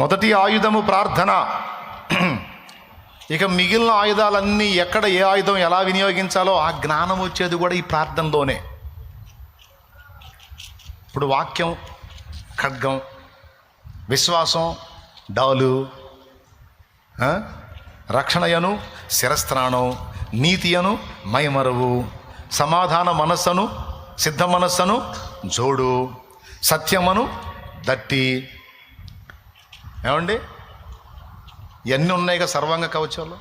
మొదటి ఆయుధము ప్రార్థన. ఇక మిగిలిన ఆయుధాలన్నీ ఎక్కడ ఏ ఆయుధం ఎలా వినియోగించాలో ఆ జ్ఞానం వచ్చేది కూడా ఈ ప్రార్థనలోనే. ఇప్పుడు వాక్యం ఖడ్గం, విశ్వాసం డాలు, రక్షణయను శిరస్త్రాణం, నీతియను మైమరవు, సమాధాన మనస్సును సిద్ధ మనస్సును జోడు, సత్యమును దట్టి. ఏమండి, ఇవన్నీ ఉన్నాయిగా సర్వాంగ కవచాలు.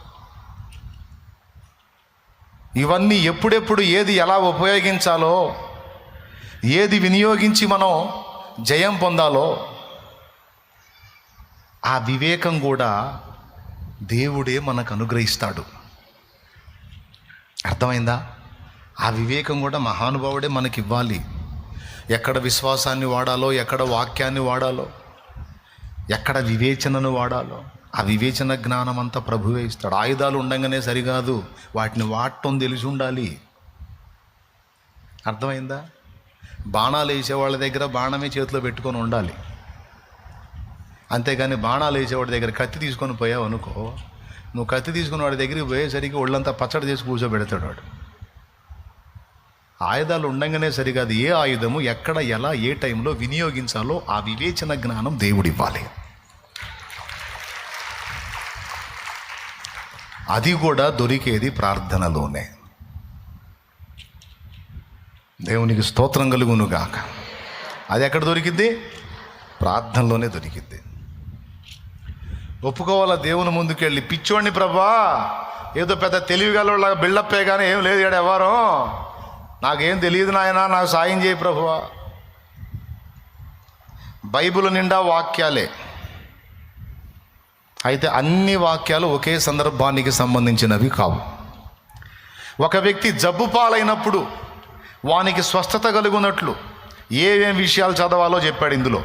ఇవన్నీ ఎప్పుడెప్పుడు ఏది ఎలా ఉపయోగించాలో, ఏది వినియోగించి మనం జయం పొందాలో ఆ వివేకం కూడా దేవుడే మనకు అనుగ్రహిస్తాడు. అర్థమైందా? ఆ వివేకం కూడా మహానుభావుడే మనకి ఇవ్వాలి. ఎక్కడ విశ్వాసాన్ని వాడాలో, ఎక్కడ వాక్యాన్ని వాడాలో, ఎక్కడ వివేచనను వాడాలో ఆ వివేచన జ్ఞానం అంతా ప్రభువే ఇస్తాడు. ఆయుధాలు ఉండగానే సరికాదు, వాటిని వాడటం తెలిసి ఉండాలి. అర్థమైందా? బాణాలు వేసే వాళ్ళ దగ్గర బాణమే చేతిలో పెట్టుకొని ఉండాలి. అంతేగాని బాణాలు వేసేవాడి దగ్గర కత్తి తీసుకొని పోయావు అనుకో, నువ్వు కత్తి తీసుకుని వాడి దగ్గరికి పోయేసరికి ఒళ్ళంతా పచ్చడి చేసి కూర్చోబెడతాడు వాడు. ఆయుధాలు ఉండగానే సరికాదు, ఏ ఆయుధము ఎక్కడ ఎలా ఏ టైంలో వినియోగించాలో ఆ వివేచన జ్ఞానం దేవుడివ్వాలి. అది కూడా దొరికేది ప్రార్థనలోనే. దేవునికి స్తోత్రం కలుగునుగాక. అది ఎక్కడ దొరికింది? ప్రార్థనలోనే దొరికింది. ఒప్పుకోవాలా దేవుని ముందుకెళ్ళి, పిచ్చోడిని ప్రభా, ఏదో పెద్ద తెలివిగలలాగా బిల్డప్పే కానీ ఏం లేదు ఇక్కడ ఎవరో, నాకేం తెలియదు నాయన, నాకు సాయం చేయి ప్రభువా. బైబిల్ నిండా వాక్యాలే, అయితే అన్ని వాక్యాలు ఒకే సందర్భానికి సంబంధించినవి కావు. ఒక వ్యక్తి జబ్బు పాలైనప్పుడు వానికి స్వస్థత కలుగునట్లు ఏమేం విషయాలు చదవాలో చెప్పాడు ఇందులో.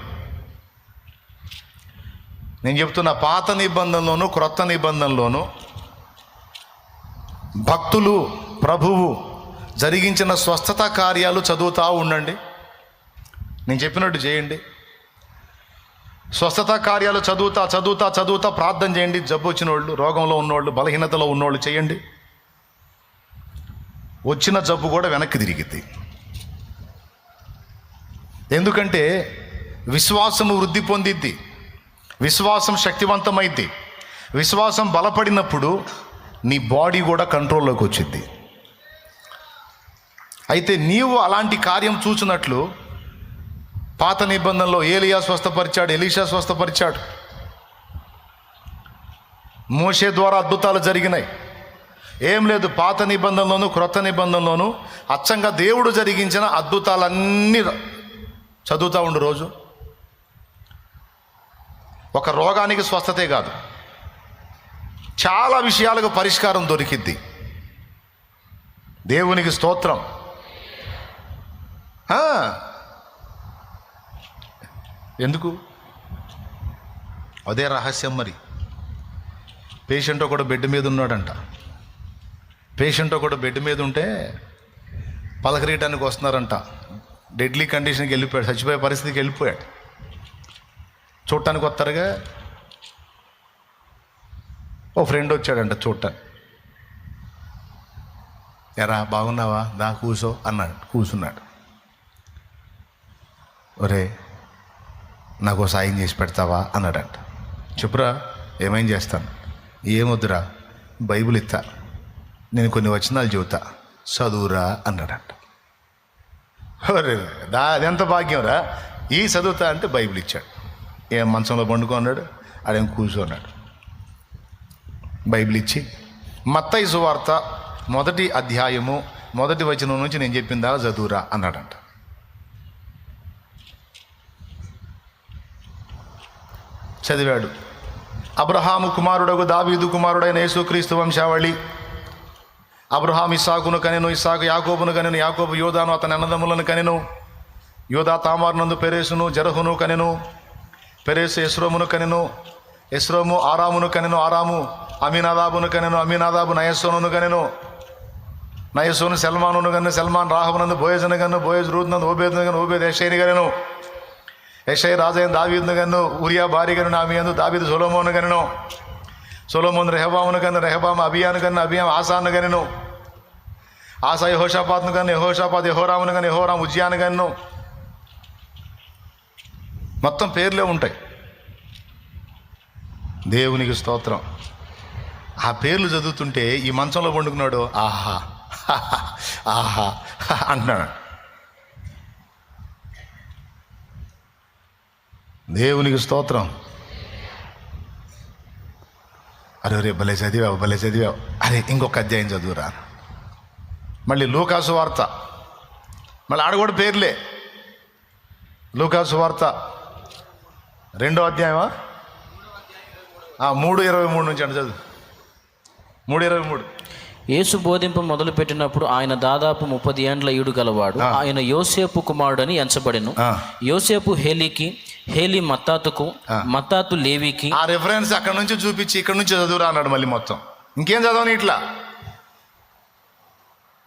నేను చెప్తున్న పాత నిబంధనలోను క్రొత్త నిబంధనలోను భక్తులు ప్రభువు జరిగించిన స్వస్థత కార్యాలు చదువుతూ ఉండండి. నేను చెప్పినట్టు చేయండి. స్వస్థత కార్యాలు చదువుతా చదువుతా చదువుతా ప్రార్థన చేయండి. జబ్బు వచ్చిన వాళ్ళు, రోగంలో ఉన్నోళ్ళు, బలహీనతలో ఉన్నోళ్ళు చేయండి. వచ్చిన జబ్బు కూడా వెనక్కి తిరిగిద్ది. ఎందుకంటే విశ్వాసము వృద్ధి పొందిద్ది, విశ్వాసం శక్తివంతమైద్ది. విశ్వాసం బలపడినప్పుడు నీ బాడీ కూడా కంట్రోల్లోకి వచ్చింది. అయితే నీవు అలాంటి కార్యం చూసినట్లు పాత నిబంధనలో ఏలియా స్వస్థపరిచాడు, ఎలీషా స్వస్థపరిచాడు, మోషే ద్వారా అద్భుతాలు జరిగినాయి. ఏం లేదు, పాత నిబంధనలోను క్రొత్త నిబంధనలోను అచ్చంగా దేవుడు జరిగించిన అద్భుతాలన్నీ చదువుతూ ఉండు రోజు. ఒక రోగానికి స్వస్థతే కాదు, చాలా విషయాలకు పరిష్కారం దొరికిద్ది. దేవునికి స్తోత్రం. ఎందుకు? అదే రహస్యం. మరి పేషెంట్ ఒకడు బెడ్ మీద ఉన్నాడంట. పేషెంట్ ఒకడు బెడ్ మీద ఉంటే పలకరీయటానికి వస్తున్నారంట. డెడ్లీ కండిషన్కి వెళ్ళిపోయాడు, చచ్చిపోయే పరిస్థితికి వెళ్ళిపోయాడు. చూడటానికి వస్తారుగా, ఓ ఫ్రెండ్ వచ్చాడంట చూడటానికి. ఎరా బాగున్నావా, దా కూసో అన్నాడు. కూర్చున్నాడు. ఒరే నాకు సాయం చేసి పెడతావా అన్నాడంట. చెప్పురా, ఏమేం చేస్తాను. ఏమొద్దురా, బైబిల్ ఇస్తా, నేను కొన్ని వచనాలు చెబుతా, చదువురా అన్నాడంట. ఒరే అదెంత భాగ్యం రా, ఈ చదువుతా అంటే బైబిల్ ఇచ్చాడు. ఏం మంచంలో పండుకున్నాడు, ఆడేం కూర్చున్నాడు. బైబిల్ ఇచ్చి మత్తయి సువార్త 1వ అధ్యాయము 1వ వచనం నుంచి నేను చెప్పిన దాకా చదువురా అన్నాడంట. చదివాడు. అబ్రహాము కుమారుడగు దావీదు కుమారుడైన యేసుక్రీస్తు వంశావళి. అబ్రహాం ఇస్సాకును కనెను, ఇస్సాకు యాకోబును కనెను, యాకోబు యోధాను అతని అన్నదమ్ములను కనెను, యోధా తామారునందు పెరేసును జరహును కనెను, పెరేసు ఎస్రోమును కనెను, ఎస్రోము ఆరామును కనెను, ఆరాము అమీనాదాబును కనెను, అమీనాదాబు నయస్సోనును కనెను, నయస్సోను సల్మానును కనెను, సల్మాన్ రాహబునందు బోయజును కనెను, బోయజు రూతునందు ఓబేదును కనెను, ఓబేదు యెషైని కనెను, యెషయా రాజైన దావీదును గను, ఉరియా భార్య గను ఆమె యందు, దావీదు సొలొమోను గనెను, సొలొమోను రెహబామును గను, రెహబాము అబియాను గను, అబియాము ఆసాను గనెను, ఆసా యెహోషాపాతును గను, యెహోషాపాతు యెహోరామును గను, యెహోరాము ఉజ్జియాను గను. మొత్తం పేర్లే ఉంటాయి. దేవునికి స్తోత్రం. ఆ పేర్లు చదువుతుంటే ఈ మంచంలో పండుకున్నాడు ఆహా ఆహా అంటున్నాడు. దేవునికి స్తోత్రం. అరే భలే చదివావు. అరే ఇంకొక అధ్యాయం చదువురా. మళ్ళీ లూకాసు వార్త, మళ్ళీ ఆడ కూడా పేర్లే. లూకాసు వార్త 2వ అధ్యాయమా 3:23 నుంచి అంటే చదువు. 3:23. యేసు బోధింపు మొదలు పెట్టినప్పుడు ఆయన దాదాపు 30 ఏండ్ల ఈడు గలవాడు. ఆయన యోసేపు కుమారుడని ఎంచబడెను. యోసేపు హేలీకి, హేలీ మత్తాతుకు, మత్తాతు లేవికి. ఆ రెఫరెన్స్ అక్కడ నుంచి చూపించి ఇక్కడ నుంచి చదువురా అన్నాడు. మళ్ళీ మొత్తం ఇంకేం చదవని ఇట్లా.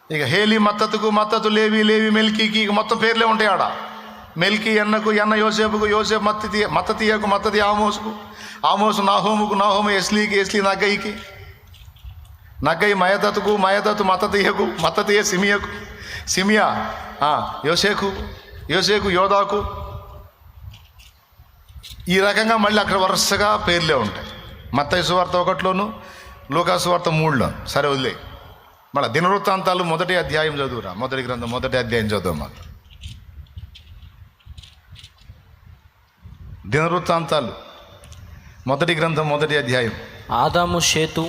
ఇక హేలీ మత్తతుకు, మత్తతు లేవి, లేవి మెల్కీకి, మొత్తం పేర్లే ఉంటాయి ఆడ. మెల్కీ ఎన్నకు, ఎన్న యోసేపుకు, యోసేపు మత్తతీయకు, మత్తతి ఆమోసుకు, ఆమోసు నాహోముకు, నాహోము ఎస్లీకి, ఎస్లీ నగ్గయికి, నగ్గయి మయదతుకు, మయదతు మత్తతీయకు, మత్తతీయ సిమియకు, సిమియా యోసేకు యోధాకు. ఈ రకంగా మళ్ళీ అక్కడ వరుసగా పేర్లే ఉంటాయి. మత్తయి సువార్త 1లోను, లూకాసు వార్త 3లో. సరే వదిలే. మళ్ళీ దినవృత్తాంతాలు 1వ అధ్యాయం చదువురా. మొదటి గ్రంథం 1వ అధ్యాయం చదువు. దినవృత్తాంతాలు 1వ గ్రంథం 1వ అధ్యాయం. ఆదాము, షేతు,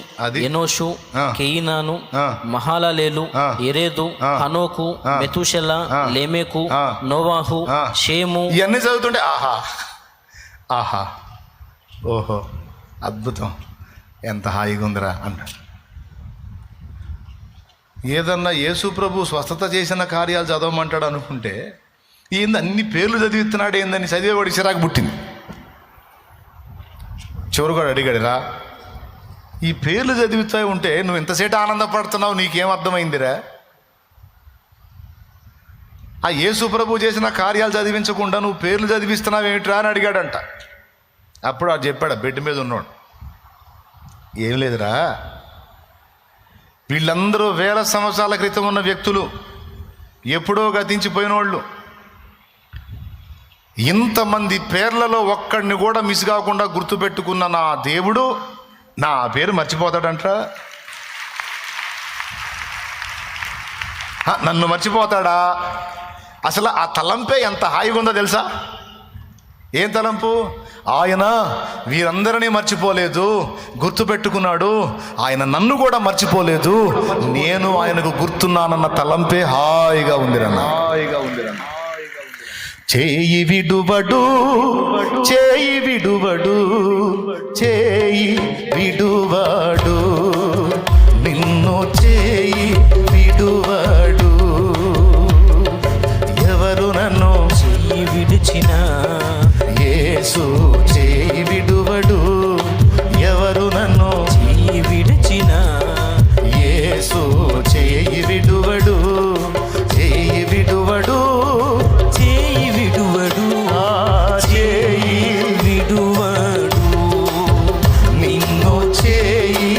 ఎనోషు, కేయినాను, మహాలలేలు, ఎరేదు, హనోకు, మెతూషెల, లేమెకు, నోవాహు, షేము. ఇవన్నీ చదువుతుంటే ఆహా ఆహా ఓహో అద్భుతం, ఎంత హాయిగా ఉందిరా అన్నాడు. ఏదన్నా యేసు ప్రభు స్వస్థత చేసిన కార్యాలు చదవమంటాడు అనుకుంటే ఏంది అన్ని పేర్లు చదివిస్తున్నాడు ఏందని చదివేవాడి చిరాకు పుట్టింది. చివరిగా అడిగాడురా, ఈ పేర్లు చదివితే ఉంటే నువ్వు ఎంతసేపు ఆనందపడుతున్నావు, నీకేం అర్థమైందిరా? ఆ యేసు ప్రభు చేసిన కార్యాలు చదివించకుండా నువ్వు పేర్లు చదివిస్తున్నావు ఏమిట్రా అని అడిగాడంట. అప్పుడు అది చెప్పాడు, బెడ్ మీద ఉన్నాడు. ఏం లేదురా, వీళ్ళందరూ వేల సంవత్సరాల క్రితం ఉన్న వ్యక్తులు, ఎప్పుడో గతించిపోయిన వాళ్ళు. ఇంతమంది పేర్లలో ఒక్కడిని కూడా మిస్ కాకుండా గుర్తుపెట్టుకున్న నా దేవుడు నా పేరు మర్చిపోతాడంట. నన్ను మర్చిపోతాడా? అసలు ఆ తలంపే ఎంత హాయిగా ఉందో తెలుసా? ఏం తలంపు? ఆయన వీరందరినీ మర్చిపోలేదు, గుర్తుపెట్టుకున్నాడు. ఆయన నన్ను కూడా మర్చిపోలేదు, నేను ఆయనకు గుర్తున్నానన్న తలంపే హాయిగా ఉందిరన్న. చేయి విడువడు, చేయి విడువడు, చేయి విడువడు, నిన్ను చేయి విడువడు. ఎవరు నన్ను చెయ్యి విడిచిన యేసు చేయి విడువడు. ఎవరు నన్ను చెయ్యి విడిచిన యేసు చేయి విడువడు. చేయి విడువడు, చేయి విడువడు, చేయి విడువడు, నిన్ను చేయి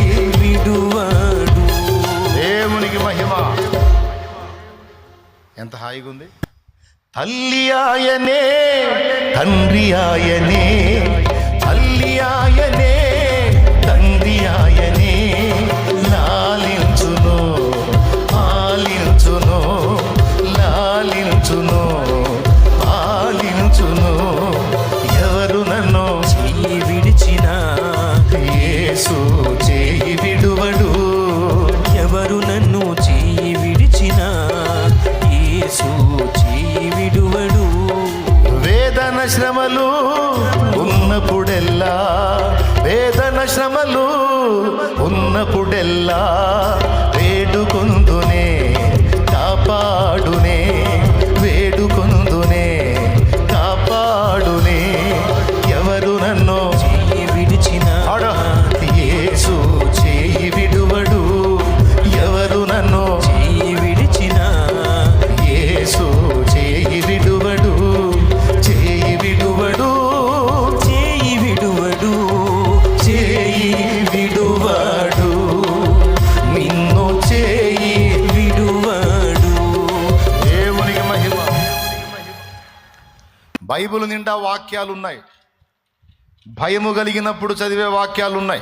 విడువడు. దేవునికి మహిమ. ఎంత హాయిగా ఉంది. తల్లి ఆయనే, తండ్రి ఆయనే, తల్లి ఆయనే, తండ్రి ఆయనే. లాలించును, పాలించును, లాలించును, పాలించును. ఎవరు నన్ను చెయ్యి విడిచిన యేసు చేయి విడువడు. ఎవరు నన్ను చెయ్యి విడిచిన యేసు చెయ్యి విడువడు. వేదన శ్రమలు ఉన్నప్పుడెల్లా, వేదన శ్రమలు ఉన్నప్పుడెల్లా వేడుకొందునే, కాపాడునే, వేడుకొందునే, కాపాడునే. ఎవరు నన్ను చెయ్యి విడిచిన యేసు చేయి విడువడు. ఎవరు నన్ను చెయ్యి విడిచిన యేసు చేయి విడువడు. చేయి విడువడు. బైబిల్ నిండా వాక్యాలు ఉన్నాయి. భయము కలిగినప్పుడు చదివే వాక్యాలు ఉన్నాయి.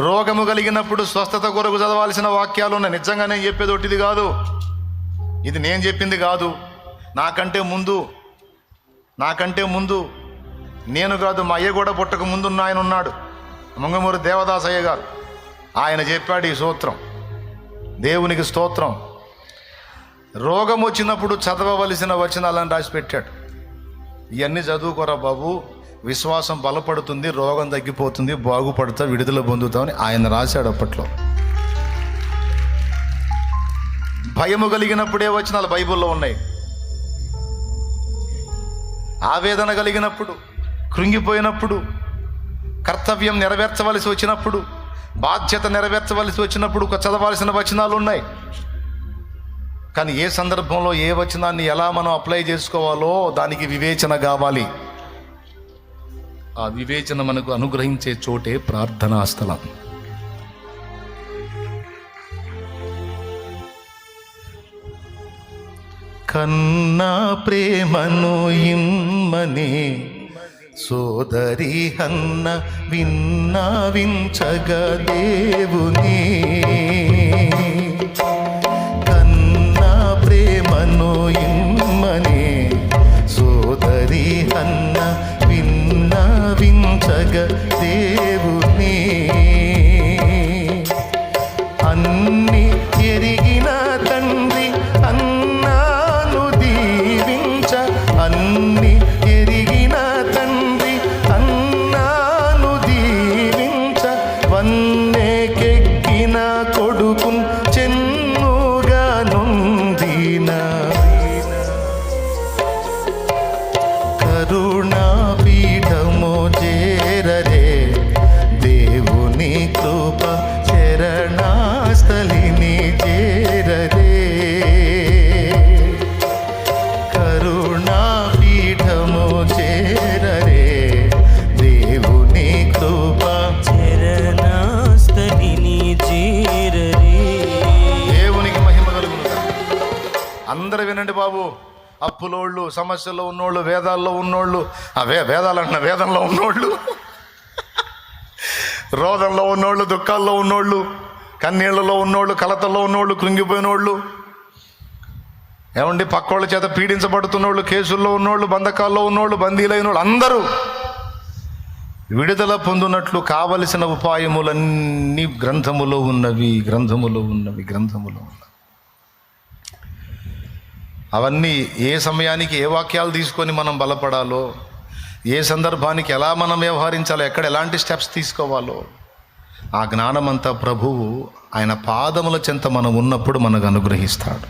రోగము కలిగినప్పుడు స్వస్థత కొరకు చదవాల్సిన వాక్యాలు ఉన్నాయి. నిజంగా నేను చెప్పేది ఒకటిది కాదు, ఇది నేను చెప్పింది కాదు. నాకంటే ముందు నేను కాదు, మా అయ్య కూడా పుట్టక ముందున్న ఆయన ఉన్నాడు, మంగమూరి దేవదాసయ్య గారు. ఆయన చెప్పాడు ఈ సూత్రం. దేవునికి స్తోత్రం. రోగం వచ్చినప్పుడు చదవవలసిన వచనాలను రాసి పెట్టాడు. ఇవన్నీ చదువుకోరా బాబు, విశ్వాసం బలపడుతుంది, రోగం తగ్గిపోతుంది, బాగుపడుతా, విడుదల పొందుతామని ఆయన రాశాడు అప్పట్లో. భయము కలిగినప్పుడే వచనాలు బైబిల్లో ఉన్నాయి. ఆవేదన కలిగినప్పుడు, కృంగిపోయినప్పుడు, కర్తవ్యం నెరవేర్చవలసి వచ్చినప్పుడు, బాధ్యత నెరవేర్చవలసి వచ్చినప్పుడు చదవాల్సిన వచనాలు ఉన్నాయి. కానీ ఏ సందర్భంలో ఏ వచనాన్ని ఎలా మనం అప్లై చేసుకోవాలో దానికి వివేచన కావాలి. ఆ వివేచన మనకు అనుగ్రహించే చోటే ప్రార్థనా స్థలం. కన్నా ప్రేమను ఇమ్మని సోదరి హన్న విన్నవించగ దేవుని. కన్నా ప్రేమను ఇమ్మని సోదరి హన్న విన్నవించగ దేవుని. అన్ని ఎరిగిన తండ్రి అన్నాను దీవించ, అన్ని ఎరిగిన తండ్రి అన్నాను దీవించ, వన్నెకెక్కిన కొడుకున్ చెన్నుగా నొందిన కరుణా పీఠము చేరరే దేవుని కృప శరణాస్థలిని చేరరే. కరుణా పీఠము చేరరే దేవుని కృప శరణాస్థలిని చేరరే. దేవునికి మహిమ కలుగునుగా. అందరూ వినండి బాబు. అప్పులోళ్ళు, సమస్యల్లో ఉన్నోళ్ళు, వేదాల్లో ఉన్నోళ్ళు, వేదంలో ఉన్నోళ్ళు, రోదంలో ఉన్నోళ్ళు, దుఃఖాల్లో ఉన్నోళ్ళు, కన్నీళ్లలో ఉన్నోళ్ళు, కలతల్లో ఉన్నోళ్ళు, కృంగిపోయినోళ్ళు, ఏమండి పక్కోళ్ళ చేత పీడించబడుతున్నోళ్ళు, కేసుల్లో ఉన్నోళ్ళు, బంధకాల్లో ఉన్నోళ్ళు, బందీలైన వాళ్ళు అందరూ విడుదల పొందునట్లు కావలసిన ఉపాయములన్నీ గ్రంథములో ఉన్నవి. అవన్నీ ఏ సమయానికి ఏ వాక్యాలు తీసుకొని మనం బలపడాలో, ఏ సందర్భానికి ఎలా మనం వ్యవహరించాలో, ఎక్కడ ఎలాంటి స్టెప్స్ తీసుకోవాలో ఆ జ్ఞానమంతా ప్రభువు ఆయన పాదముల చెంత మనం ఉన్నప్పుడు మనకు అనుగ్రహిస్తాడు.